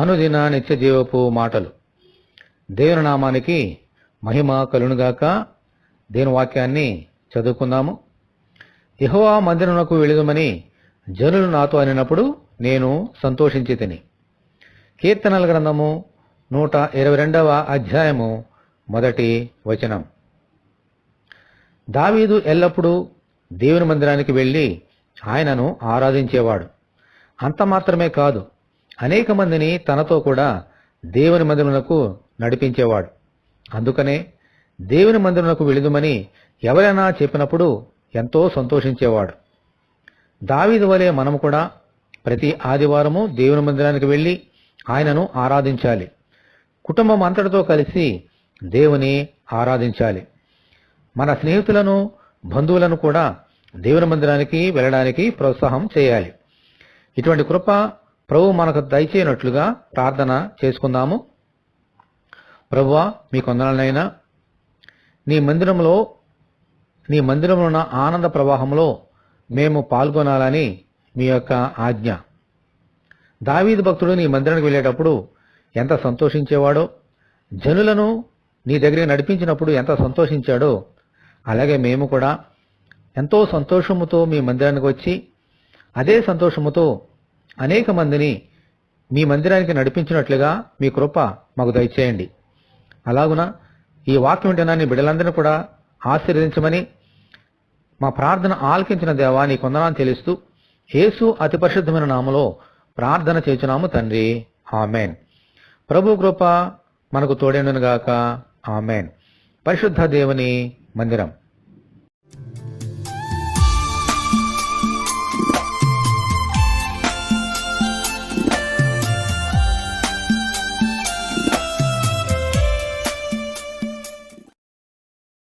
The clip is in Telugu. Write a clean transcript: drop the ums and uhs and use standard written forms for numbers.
అనుదిన నిత్య జీవపు మాటలు. దేవుని నామానికి మహిమ కలుగునుగాక. దేవుని వాక్యాన్ని చదువుకుందాము. యెహోవా మందిరమునకు వెళుదుమని జనులు నాతో అనినప్పుడు నేను సంతోషించి తిని. కీర్తనల గ్రంథము 122వ అధ్యాయము 1వ వచనం. దావీదు ఎల్లప్పుడూ దేవుని మందిరానికి వెళ్ళి ఆయనను ఆరాధించేవాడు. అంత మాత్రమే కాదు, అనేక మందిని తనతో కూడా దేవుని మందిరమునకు నడిపించేవాడు. అందుకనే దేవుని మందిరమునకు వెళుదుమని ఎవరైనా చెప్పినప్పుడు ఎంతో సంతోషించేవాడు. దావీదు వలె మనము కూడా ప్రతి ఆదివారము దేవుని మందిరానికి వెళ్ళి ఆయనను ఆరాధించాలి. కుటుంబం అంతటితో కలిసి దేవుని ఆరాధించాలి. మన స్నేహితులను, బంధువులను కూడా దేవుని మందిరానికి వెళ్ళడానికి ప్రోత్సాహం చేయాలి. ఇటువంటి కృప ప్రభువు మనకు దయచేయనట్లుగా ప్రార్థన చేసుకుందాము. ప్రభువా, మీ కొందనాలనైనా నీ మందిరంలో ఉన్న ఆనంద ప్రవాహంలో మేము పాల్గొనాలని మీ యొక్క ఆజ్ఞ. దావీదు భక్తుడు నీ మందిరానికి వెళ్ళేటప్పుడు ఎంత సంతోషించేవాడో, జనులను నీ దగ్గరికి నడిపించినప్పుడు ఎంత సంతోషించాడో, అలాగే మేము కూడా ఎంతో సంతోషముతో మీ మందిరానికి వచ్చి అదే సంతోషముతో అనేక మందిని మీ మందిరానికి నడిపించినట్లుగా మీ కృప మాకు దయచేయండి. అలాగున ఈ వాక్యం వింటున్న నీ బిడ్డలందరినీ కూడా ఆశీర్వదించమని మా ప్రార్థన ఆలకించిన దేవా నీ కొందనాన్ని తెలుస్తూ యేసు అతి పరిశుద్ధమైన నామములో ప్రార్థన చేయుచున్నాము తండ్రి. ఆమెన్. ప్రభు కృప మనకు తోడేండును గాక. ఆమెన్. పరిశుద్ధ దేవుని మందిరం.